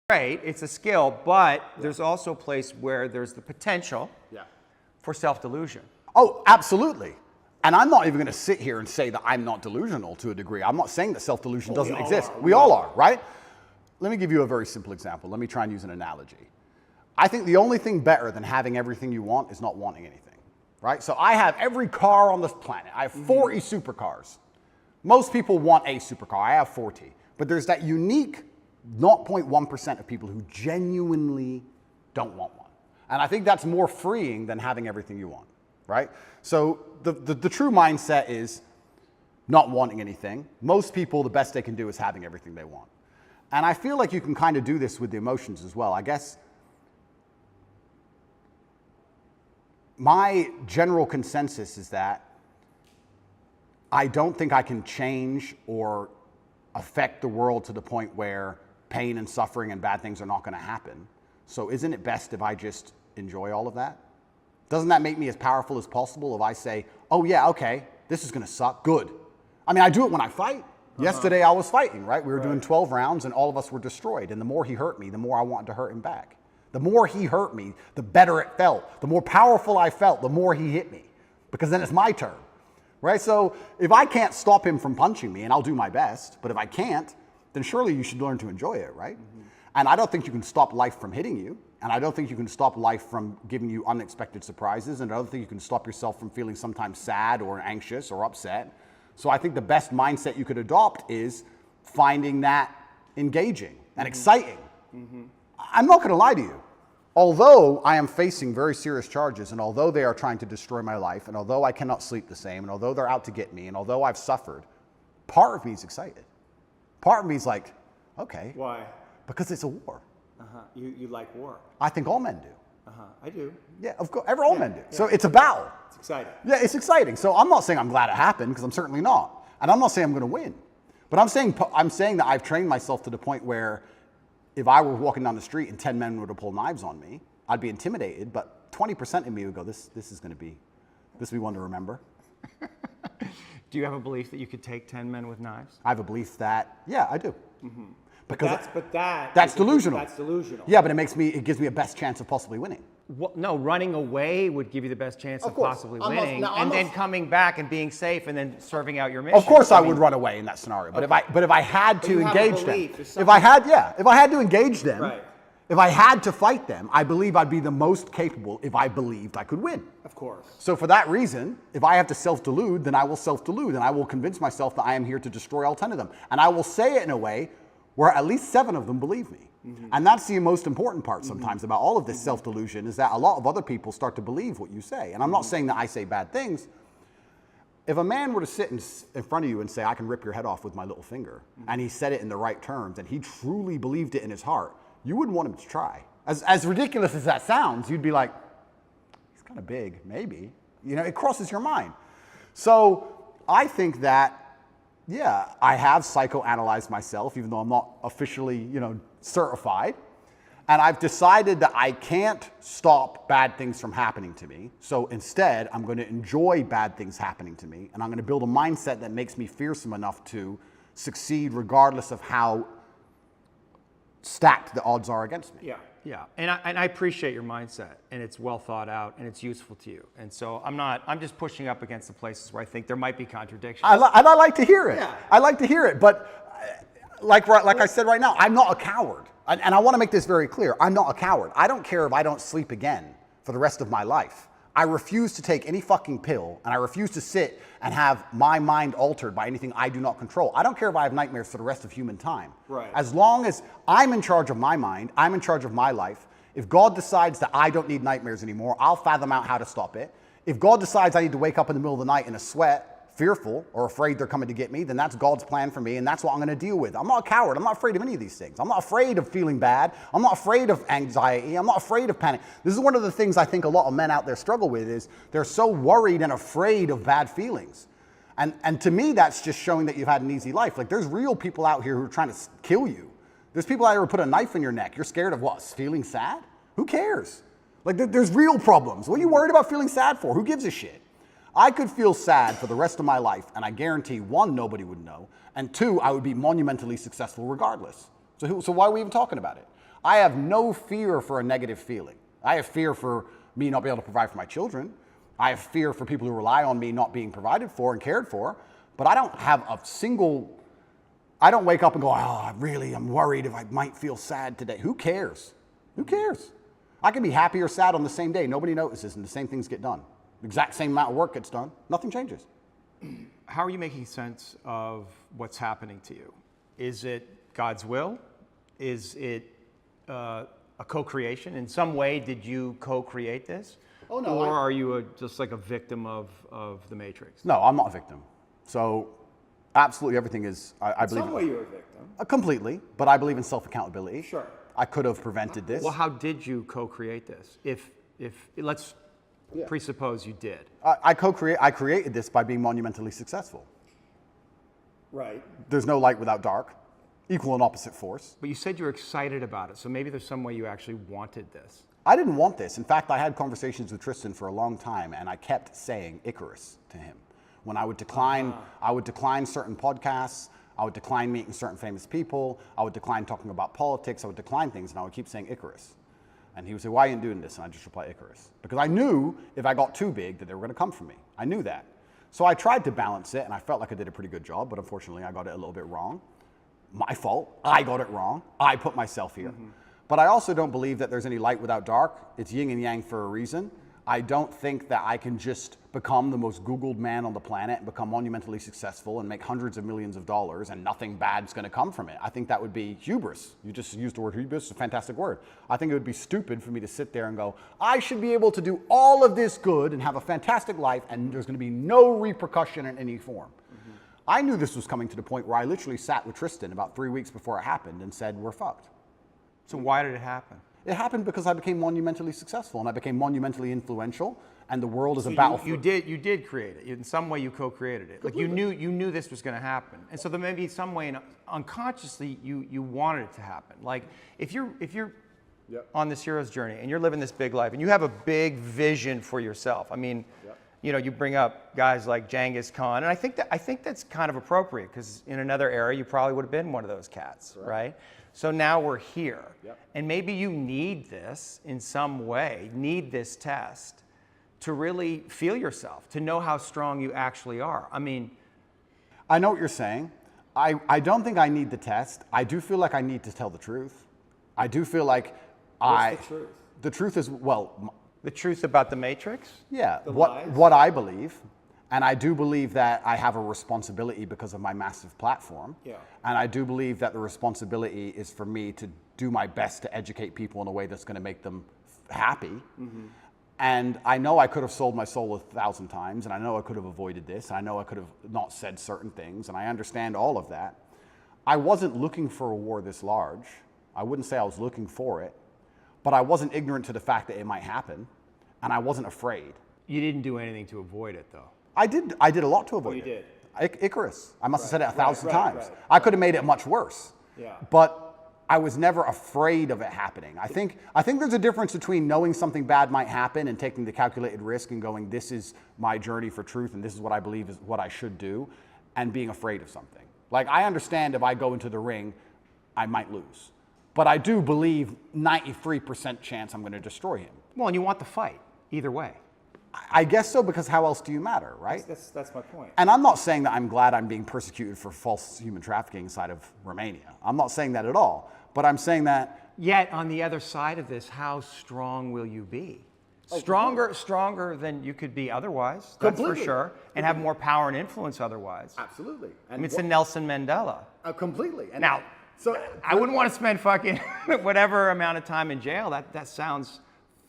great, it's a skill, but there's also a place where there's the potential for self-delusion. Oh, absolutely. And I'm not even going to sit here and say that I'm not delusional to a degree. I'm not saying that self-delusion doesn't exist. We all are, right? Let me give you a very simple example. Let me try and use an analogy. I think the only thing better than having everything you want is not wanting anything, right? So I have every car on this planet. I have 40 supercars. Most people want a supercar. I have 40. But there's that unique 0.1% of people who genuinely don't want one. And I think that's more freeing than having everything you want, right? So the true mindset is not wanting anything. Most people, the best they can do is having everything they want. And I feel like you can kind of do this with the emotions as well. I guess my general consensus is that I don't think I can change or affect the world to the point where pain and suffering and bad things are not going to happen. So isn't it best if I just enjoy all of that? Doesn't that make me as powerful as possible if I say, oh yeah, okay, this is going to suck, good. I mean, I do it when I fight. Yesterday I was fighting, right? We were doing 12 rounds and all of us were destroyed. And the more he hurt me, the more I wanted to hurt him back. The more he hurt me, the better it felt. The more powerful I felt, the more he hit me. Because then it's my turn, right? So if I can't stop him from punching me, and I'll do my best, but if I can't, then surely you should learn to enjoy it, right? And I don't think you can stop life from hitting you. And I don't think you can stop life from giving you unexpected surprises. And I don't think you can stop yourself from feeling sometimes sad or anxious or upset. So I think the best mindset you could adopt is finding that engaging and exciting. I'm not going to lie to you. Although I am facing very serious charges, and although they are trying to destroy my life, and although I cannot sleep the same, and although they're out to get me, and although I've suffered, part of me is excited. Part of me is like, okay. Why? Because it's a war. You like war? I think all men do. I do. Yeah, of course, all men do. Yeah. So it's a battle. It's exciting. Yeah, it's exciting. So I'm not saying I'm glad it happened, because I'm certainly not. And I'm not saying I'm going to win. But I'm saying that I've trained myself to the point where if I were walking down the street and 10 men were to pull knives on me, I'd be intimidated, but 20% of me would go, this is going to be one to remember. Do you have a belief that you could take 10 men with knives? I have a belief that, yeah, I do. Because that's delusional. That's delusional. Yeah, but it gives me a best chance of possibly winning. Well, no, running away would give you the best chance of possibly winning, and then coming back and being safe, and then serving out your mission. Of course, I would run away in that scenario. But if I had to engage them, if I had to engage them, right. If I had to fight them, I believe I'd be the most capable if I believed I could win. Of course. So for that reason, if I have to self-delude, then I will self-delude, and I will convince myself that I am here to destroy all 10 of them, and I will say it in a way where at least 7 of them believe me. And that's the most important part sometimes about all of this self-delusion, is that a lot of other people start to believe what you say. And I'm not saying that I say bad things. If a man were to sit in front of you and say, I can rip your head off with my little finger, and he said it in the right terms, and he truly believed it in his heart, you wouldn't want him to try. As ridiculous as that sounds, you'd be like, he's kind of big, maybe. You know, it crosses your mind. So I think that, yeah, I have psychoanalyzed myself, even though I'm not officially, certified. And I've decided that I can't stop bad things from happening to me. So instead, I'm going to enjoy bad things happening to me. And I'm going to build a mindset that makes me fearsome enough to succeed regardless of how stacked the odds are against me. Yeah. And I appreciate your mindset, and it's well thought out, and it's useful to you. And so I'm just pushing up against the places where I think there might be contradictions. And I like to hear it. Yeah. I like to hear it. But like I said right now, I'm not a coward. And I want to make this very clear. I'm not a coward. I don't care if I don't sleep again for the rest of my life. I refuse to take any fucking pill, and I refuse to sit and have my mind altered by anything I do not control. I don't care if I have nightmares for the rest of human time. Right. As long as I'm in charge of my mind, I'm in charge of my life. If God decides that I don't need nightmares anymore, I'll fathom out how to stop it. If God decides I need to wake up in the middle of the night in a sweat, fearful or afraid they're coming to get me, then that's God's plan for me, and that's what I'm going to deal with. I'm not a coward. I'm not afraid of any of these things. I'm not afraid of feeling bad. I'm not afraid of anxiety. I'm not afraid of panic. This is one of the things I think a lot of men out there struggle with, is they're so worried and afraid of bad feelings. And to me, that's just showing that you've had an easy life. Like, there's real people out here who are trying to kill you. There's people out here who put a knife in your neck. You're scared of what? Feeling sad? Who cares? Like, there's real problems. What are you worried about feeling sad for? Who gives a shit? I could feel sad for the rest of my life, and I guarantee, 1, nobody would know, and 2, I would be monumentally successful regardless. So why are we even talking about it? I have no fear for a negative feeling. I have fear for me not being able to provide for my children. I have fear for people who rely on me not being provided for and cared for. But I don't have a single, I don't wake up and go, I'm worried if I might feel sad today. Who cares? Who cares? I can be happy or sad on the same day. Nobody notices and the same things get done. The exact same amount of work gets done. Nothing changes. How are you making sense of what's happening to you? Is it God's will? Is it a co-creation? In some way, did you co-create this? Oh, no. Or are you just like a victim of the Matrix? No, I'm not a victim. So absolutely everything is, I believe. In some way you're a victim. Completely, but I believe in self-accountability. Sure. I could have prevented this. Well, how did you co-create this? If let's presuppose you did. I created this by being monumentally successful. Right. There's no light without dark. Equal and opposite force. But you said you were excited about it, so maybe there's some way you actually wanted this. I didn't want this. In fact, I had conversations with Tristan for a long time, and I kept saying Icarus to him. When I would decline certain podcasts, I would decline meeting certain famous people, I would decline talking about politics, I would decline things, and I would keep saying Icarus. And he would say, why are you doing this? And I just reply Icarus. Because I knew if I got too big that they were going to come for me. I knew that. So I tried to balance it, and I felt like I did a pretty good job, but unfortunately I got it a little bit wrong. My fault. I got it wrong. I put myself here. Mm-hmm. But I also don't believe that there's any light without dark. It's yin and yang for a reason. I don't think that I can just become the most Googled man on the planet and become monumentally successful and make hundreds of millions of dollars and nothing bad's going to come from it. I think that would be hubris. You just used the word hubris. It's a fantastic word. I think it would be stupid for me to sit there and go, I should be able to do all of this good and have a fantastic life and there's going to be no repercussion in any form. Mm-hmm. I knew this was coming to the point where I literally sat with Tristan about 3 weeks before it happened and said, we're fucked. So why did it happen? It happened because I became monumentally successful and I became monumentally influential, and the world is a battlefield. You did create it. In some way, you co-created it. Completely. Like you knew this was going to happen, and so there may be some way unconsciously you wanted it to happen. Like if you're on this hero's journey and you're living this big life and you have a big vision for yourself. I mean, you bring up guys like Genghis Khan, and I think that's kind of appropriate because in another era you probably would have been one of those cats, right? So now we're here, and maybe you need this in some way, need this test to really feel yourself, to know how strong you actually are. I mean, I know what you're saying. I don't think I need the test. I do feel like I need to tell the truth. I do feel like what's the truth? The truth is, the truth about the Matrix? Yeah, lies? what I believe. And I do believe that I have a responsibility because of my massive platform. Yeah. And I do believe that the responsibility is for me to do my best to educate people in a way that's going to make them happy. Mm-hmm. And I know I could have sold my soul 1,000 times, and I know I could have avoided this, and I know I could have not said certain things, and I understand all of that. I wasn't looking for a war this large. I wouldn't say I was looking for it, but I wasn't ignorant to the fact that it might happen, and I wasn't afraid. You didn't do anything to avoid it, though. I did a lot to avoid it. You did? Icarus. I must have said it 1,000 times. Right. I could have made it much worse. Yeah. But I was never afraid of it happening. I think there's a difference between knowing something bad might happen and taking the calculated risk and going, this is my journey for truth and this is what I believe is what I should do, and being afraid of something. Like, I understand if I go into the ring, I might lose. But I do believe 93% chance I'm going to destroy him. Well, and you want the fight, either way. I guess so, because how else do you matter, right? That's my point. And I'm not saying that I'm glad I'm being persecuted for false human trafficking inside of Romania. I'm not saying that at all. But I'm saying that... Yet, on the other side of this, how strong will you be? Stronger than you could be otherwise, that's for sure. And have more power and influence otherwise. Absolutely. I mean, it's a Nelson Mandela. Completely. And now, I wouldn't want to spend fucking whatever amount of time in jail. That sounds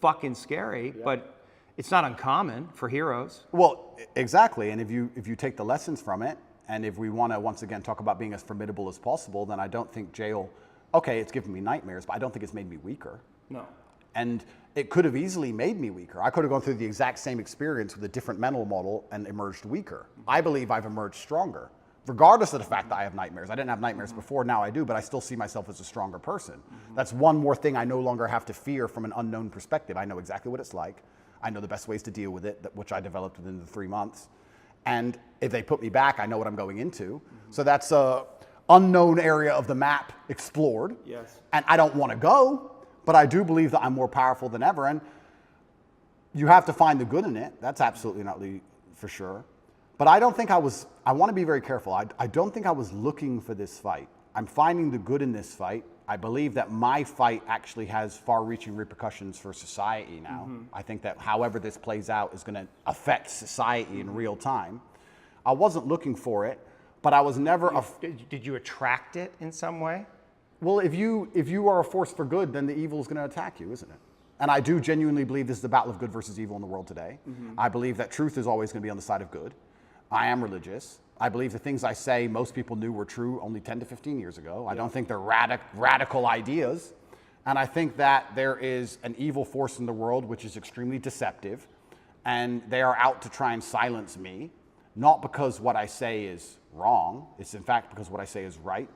fucking scary, but... It's not uncommon for heroes. Well, exactly. And if you take the lessons from it, and if we want to once again talk about being as formidable as possible, then I don't think jail, okay, it's given me nightmares, but I don't think it's made me weaker. No. And it could have easily made me weaker. I could have gone through the exact same experience with a different mental model and emerged weaker. I believe I've emerged stronger, regardless of the fact that I have nightmares. I didn't have nightmares before, now I do, but I still see myself as a stronger person. That's one more thing I no longer have to fear from an unknown perspective. I know exactly what it's like. I know the best ways to deal with it, which I developed within the 3 months. And if they put me back, I know what I'm going into. So that's unknown area of the map explored. Yes. And I don't want to go, but I do believe that I'm more powerful than ever. And you have to find the good in it. That's absolutely not for sure. But I don't think I want to be very careful. I don't think I was looking for this fight. I'm finding the good in this fight. I believe that my fight actually has far-reaching repercussions for society now. I think that however this plays out is going to affect society in real time. I wasn't looking for it, but I was never... Did you attract it in some way? Well, if you are a force for good, then the evil is going to attack you, isn't it? And I do genuinely believe this is the battle of good versus evil in the world today. I believe that truth is always going to be on the side of good. I am religious. I believe the things I say most people knew were true only 10 to 15 years ago. I don't think they're radical ideas. And I think that there is an evil force in the world which is extremely deceptive. And they are out to try and silence me. Not because what I say is wrong. It's in fact because what I say is right.